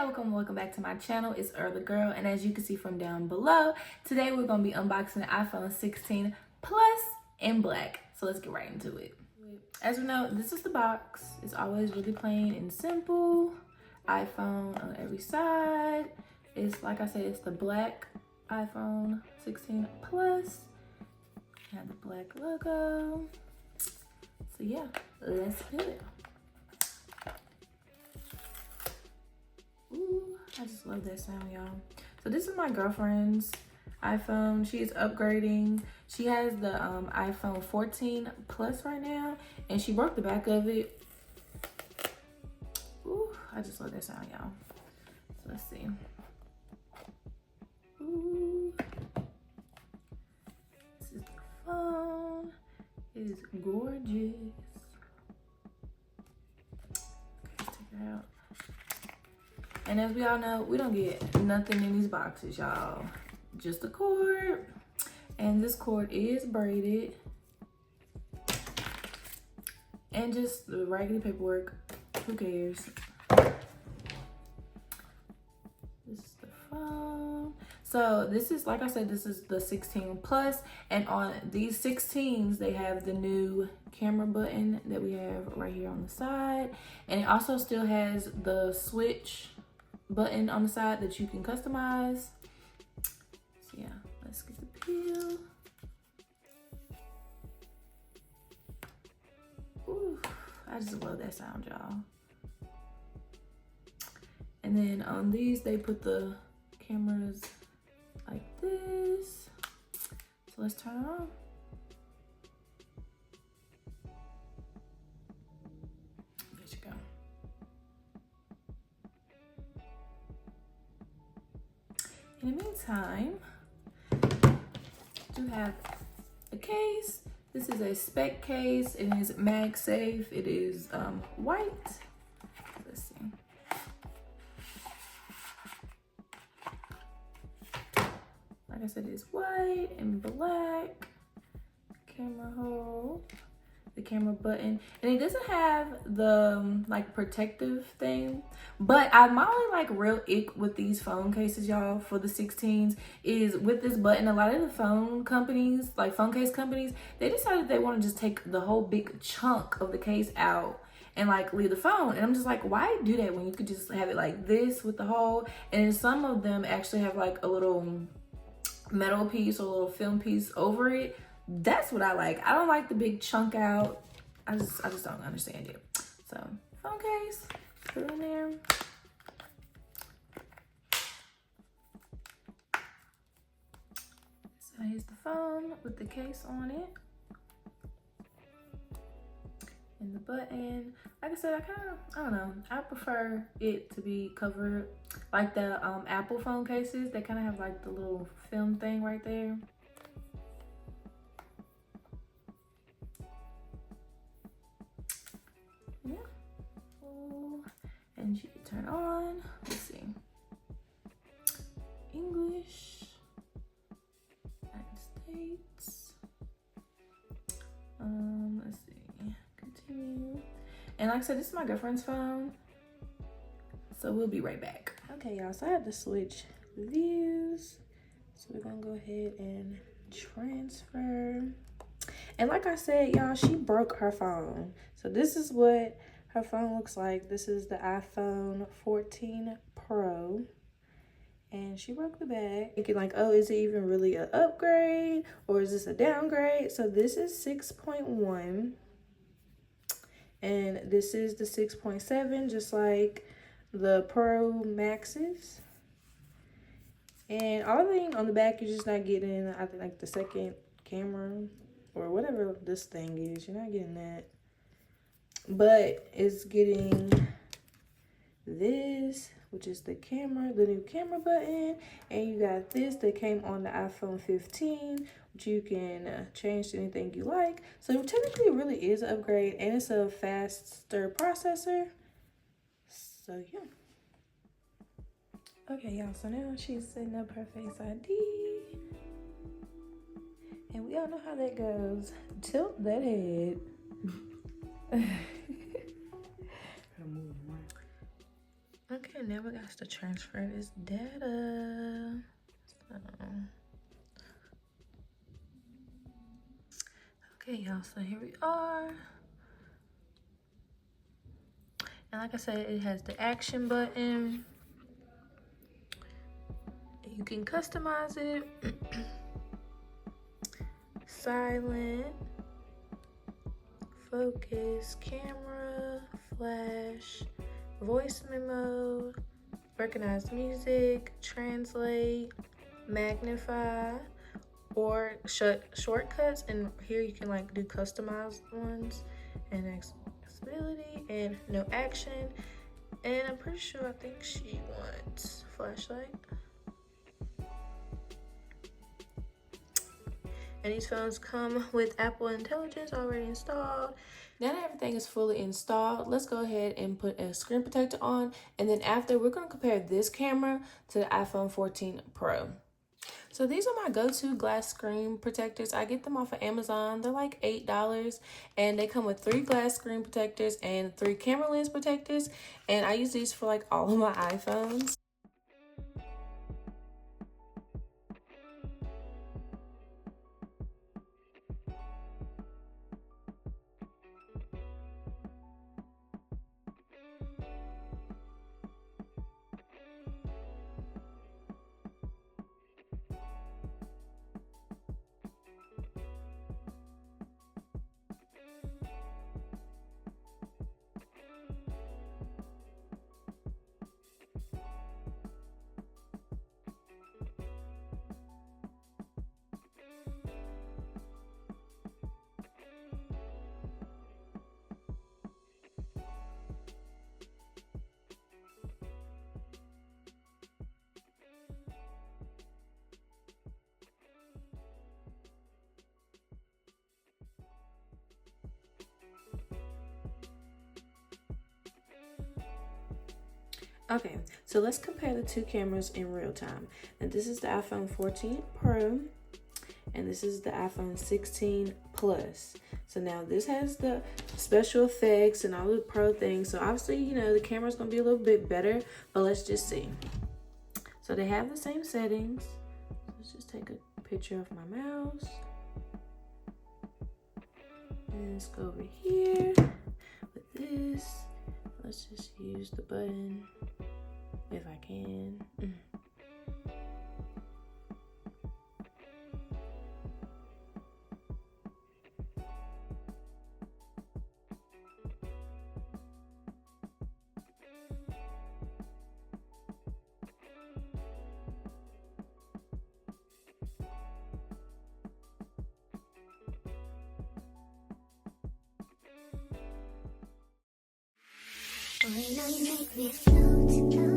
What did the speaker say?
y'all, welcome back to my channel. It's the girl, and as you can see from down below, today we're gonna be unboxing the iPhone 16 Plus in black. So let's get right into it. As we know, this is the box. It's always really plain and simple. iPhone on every side. It's like I said, it's the black iPhone 16 Plus. Have the black logo. So yeah, let's do it. Ooh, I just love that sound, y'all. So this is my girlfriend's iPhone. She is upgrading. She has the iPhone 14 Plus right now, and she broke the back of it. Ooh, I just love that sound, y'all. So let's see. Ooh. This is the phone. It is gorgeous. Okay, let's take her out. And as we all know, we don't get nothing in these boxes, y'all. Just a cord. And this cord is braided. And just the raggedy paperwork. Who cares? This is the phone. So this is, like I said, this is the 16 Plus. And on these 16s, they have the new camera button that we have right here on the side. And it also still has the switch button on the side that you can customize. So yeah, let's get the peel. Ooh, I just love that sound, y'all. And then on these, they put the cameras like this. So let's turn it on. There you go. In the meantime, you have a case. This is a spec case. It is MagSafe. It is white. Let's see. Like I said, it's white and black. Camera hole. The camera button, and it doesn't have the like protective thing, but I'm only like real ick with these phone cases, y'all, for the 16s is with this button. A lot of the phone companies, like phone case companies, they decided they want to just take the whole big chunk of the case out and like leave the phone. And I'm just like, why do that when you could just have it like this with the hole? And some of them actually have like a little metal piece or a little film piece over it. That's what I like. I don't like the big chunk out. I just don't understand it. So phone case, put it in there. So here's the phone with the case on it. And the button. Like I said, I don't know. I prefer it to be covered like the Apple phone cases. They kind of have like the little film thing right there. Yeah. And you can turn on. Let's see. English. United States. Let's see. Continue. And like I said, this is my girlfriend's phone. So we'll be right back. Okay, y'all. So I had to switch views. So we're gonna go ahead and transfer. And like I said, y'all, she broke her phone. So this is what her phone looks like. This is the iPhone 14 Pro. And she broke the back. Thinking like, oh, is it even really an upgrade? Or is this a downgrade? So this is 6.1. And this is the 6.7, just like the Pro Maxes. And all thing on the back, you're just not getting, I think, like the second camera or whatever this thing is. You're not getting that. But it's getting this, which is the camera, the new camera button. And you got this that came on the iPhone 15, which you can change to anything you like. So technically it really is an upgrade, and it's a faster processor. So yeah. Okay, y'all, so now she's setting up her Face ID. And we all know how that goes. Tilt that head. Okay, and then we got to transfer this data. So, okay, y'all, so here we are. And like I said, it has the action button. You can customize it. Silent, focus, camera, flash, voice memo, recognize music, translate, magnify, or shortcuts. And here you can like do customized ones, and accessibility, and no action. And I'm pretty sure I think she wants flashlight. And these phones come with Apple Intelligence already installed. Now that everything is fully installed, let's go ahead and put a screen protector on. And then after, we're going to compare this camera to the iPhone 14 Pro. So these are my go-to glass screen protectors. I get them off of Amazon. They're like $8, and they come with 3 glass screen protectors and 3 camera lens protectors. And I use these for like all of my iPhones. Okay, so let's compare the 2 cameras in real time. And this is the iPhone 14 Pro, and this is the iPhone 16 Plus. So now this has the special effects and all the pro things. So obviously, you know, the camera's gonna be a little bit better, but let's just see. So they have the same settings. Let's just take a picture of my mouse. And let's go over here with this. Let's just use the button if I can. When I make me float